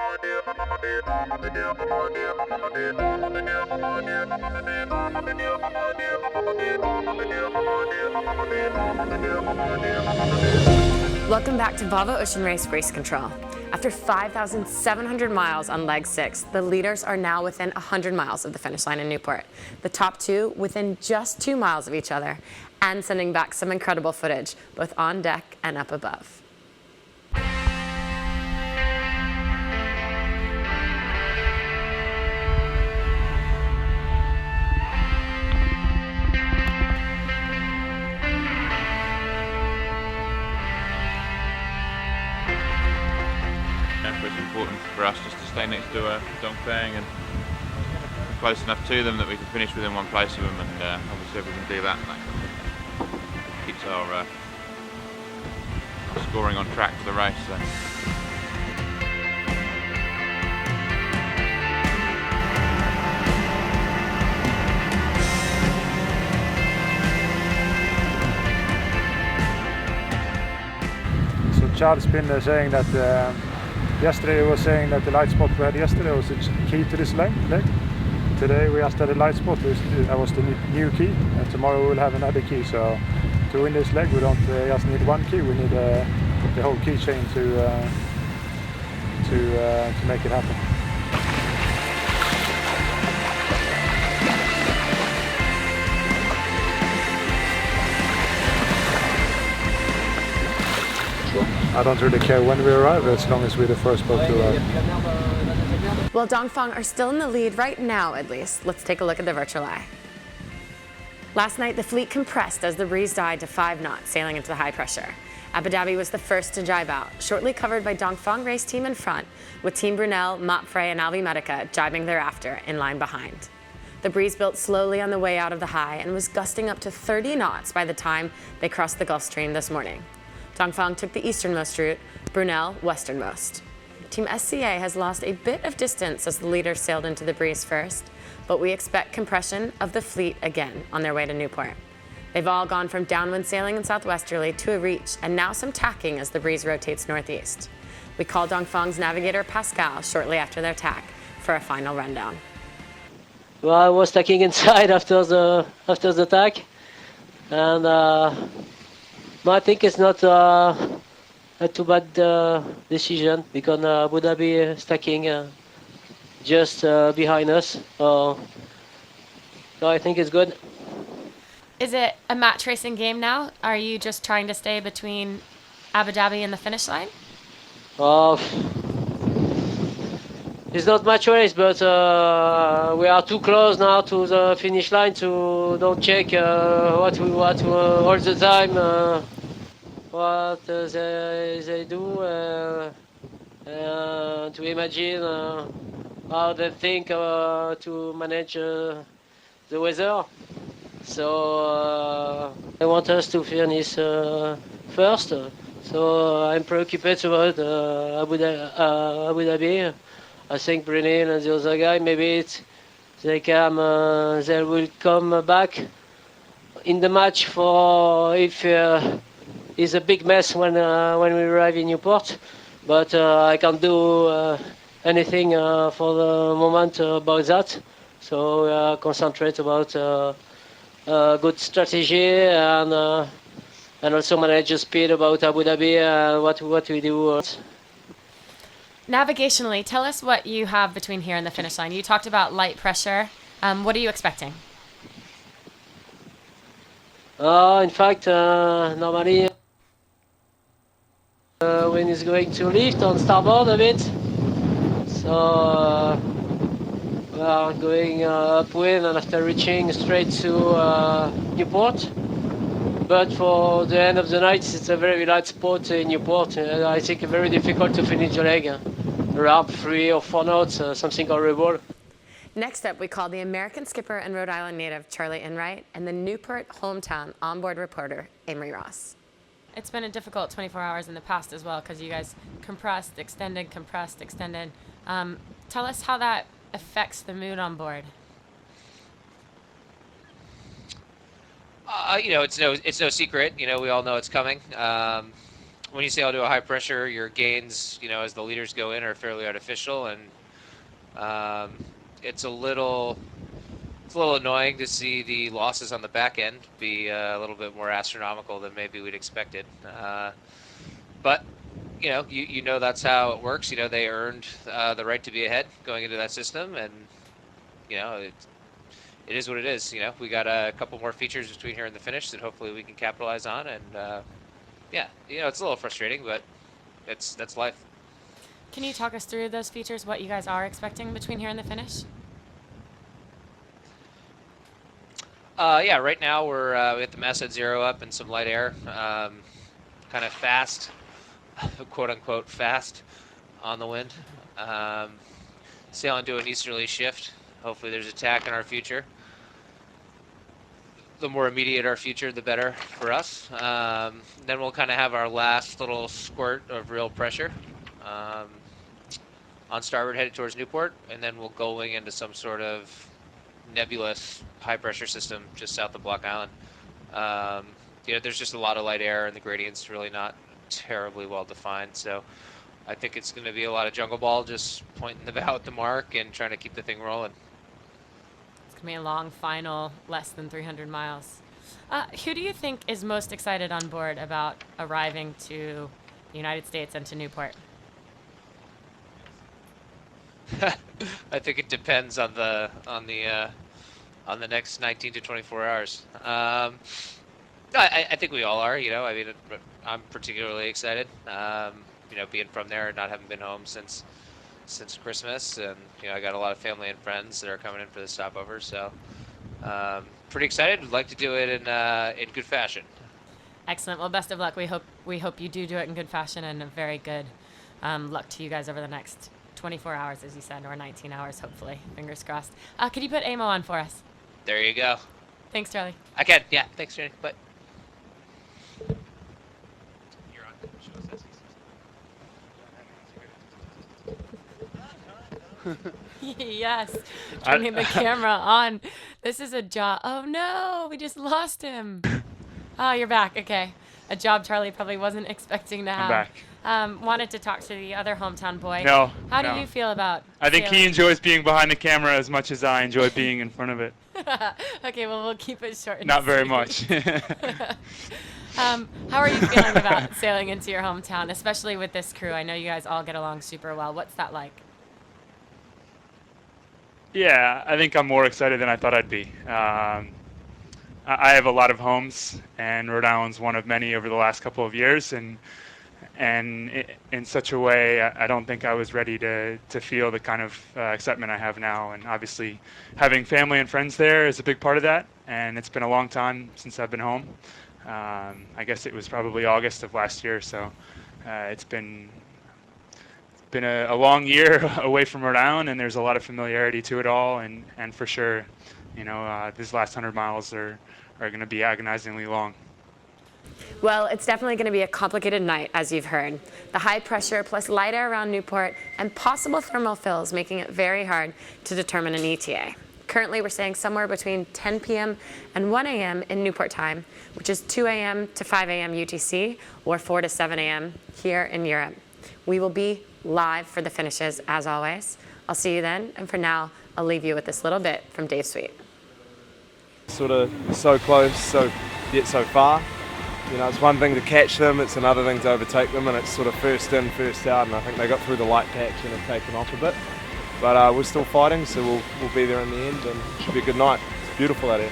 Welcome back to Volvo Ocean Race Control. After 5,700 miles on leg 6, the leaders are now within 100 miles of the finish line in Newport. The top two within just 2 miles of each other, and sending back some incredible footage, both on deck and up above. It's important for us just to stay next to Dongfeng and close enough to them that we can finish within one place of them, and obviously if we can do that, keeps our scoring on track for the race. So Charles been saying that yesterday he was saying that the light spot we had yesterday was the key to this leg. Today we just had a light spot, that was the new key, and tomorrow we'll have another key. So to win this leg we don't just need one key, we need the whole key chain to make it happen. I don't really care when we arrive, as long as we're the first boat to arrive. Well, Dongfeng are still in the lead right now, at least. Let's take a look at the virtual eye. Last night, the fleet compressed as the breeze died to 5 knots, sailing into the high pressure. Abu Dhabi was the first to jibe out, shortly covered by Dongfeng race team in front, with Team Brunel, Mopfre, and Alvimedica jibing thereafter in line behind. The breeze built slowly on the way out of the high and was gusting up to 30 knots by the time they crossed the Gulf Stream this morning. Dongfeng took the easternmost route, Brunel westernmost. Team SCA has lost a bit of distance as the leaders sailed into the breeze first, but we expect compression of the fleet again on their way to Newport. They've all gone from downwind sailing and southwesterly to a reach, and now some tacking as the breeze rotates northeast. We called Dongfeng's navigator Pascal shortly after their tack for a final rundown. Well, I was tacking inside after the tack, and I think it's not a too bad decision, because Abu Dhabi is tacking just behind us. So I think it's good. Is it a match racing game now? Are you just trying to stay between Abu Dhabi and the finish line? It's not match race, but we are too close now to the finish line to don't check what all the time. What they do, to imagine how they think to manage the weather. So they want us to finish first. So I'm preoccupied about Abu Dhabi. I think Brunel and the other guy, maybe they will come back in the match for if. It's a big mess when we arrive in Newport, but I can't do anything for the moment about that. So concentrate about good strategy and also manage the speed about Abu Dhabi and what we do. Navigationally, tell us what you have between here and the finish line. You talked about light pressure. What are you expecting? In fact, normally wind is going to lift on starboard a bit, so we are going upwind and after reaching straight to Newport. But for the end of the night, it's a very light spot in Newport. I think very difficult to finish the leg. Around 3 or 4 knots, something horrible. Next up, we called the American skipper and Rhode Island native Charlie Enright and the Newport hometown onboard reporter Amory Ross. It's been a difficult 24 hours in the past as well, because you guys compressed, extended. Tell us how that affects the mood on board. It's no secret. We all know it's coming. when you sail to a high pressure, your gains, as the leaders go in, are fairly artificial, and it's a little annoying to see the losses on the back end be a little bit more astronomical than maybe we'd expected. But you know that's how it works. They earned the right to be ahead going into that system, and it is what it is. We got a couple more features between here and the finish that hopefully we can capitalize on, and it's a little frustrating, but that's life. Can you talk us through those features, what you guys are expecting between here and the finish? Right now we have the masthead 0 up and some light air, kind of fast, quote unquote fast, on the wind. Sailing to an easterly shift. Hopefully there's attack in our future. The more immediate our future, the better for us. Then we'll kind of have our last little squirt of real pressure on starboard headed towards Newport, and then we'll go wing into some sort of nebulous high pressure system just south of Block Island. There's just a lot of light air, and the gradient's really not terribly well defined, so I think it's going to be a lot of jungle ball, just pointing the bow at the mark and trying to keep the thing rolling. It's going to be a long final, less than 300 miles. Who do you think is most excited on board about arriving to the United States and to Newport? I think it depends on the next 19 to 24 hours. I think we all are. I'm particularly excited. Being from there and not having been home since Christmas, and I got a lot of family and friends that are coming in for the stopover. So pretty excited. Would like to do it in good fashion. Excellent. Well, best of luck. We hope you do it in good fashion, and a very good luck to you guys over the next 24 hours, as you said, or 19 hours, hopefully. Fingers crossed. Could you put Amo on for us? There you go. Thanks, Charlie. I can. Yeah. Thanks, Jenny. Bye. You're on. Yes. Turning the camera on. This is a job. Oh, no. We just lost him. Oh, you're back. Okay. A job Charlie probably wasn't expecting to have. I'm back. Wanted to talk to the other hometown boy. No. How do you feel about I think sailing? he enjoys being behind the camera as much as I enjoy being in front of it. Okay, well, we'll keep it short. Not very much. How are you feeling about sailing into your hometown, especially with this crew? I know you guys all get along super well. What's that like? Yeah, I think I'm more excited than I thought I'd be. I have a lot of homes, and Rhode Island's one of many over the last couple of years, and in such a way, I don't think I was ready to feel the kind of excitement I have now. And obviously, having family and friends there is a big part of that, and it's been a long time since I've been home. I guess it was probably August of last year, so it's been a long year away from Rhode Island, and there's a lot of familiarity to it all, and for sure, these last 100 miles are going to be agonizingly long. Well, it's definitely going to be a complicated night, as you've heard. The high pressure plus light air around Newport and possible thermal fills making it very hard to determine an ETA. Currently, we're staying somewhere between 10 p.m. and 1 a.m. in Newport time, which is 2 a.m. to 5 a.m. UTC, or 4 to 7 a.m. here in Europe. We will be live for the finishes, as always. I'll see you then, and for now, I'll leave you with this little bit from Dave's Suite. Sort of so close, yet so far. It's one thing to catch them, it's another thing to overtake them, and it's sort of first in, first out, and I think they got through the light patch and have taken off a bit. But we're still fighting, so we'll be there in the end, and it should be a good night. It's beautiful out here.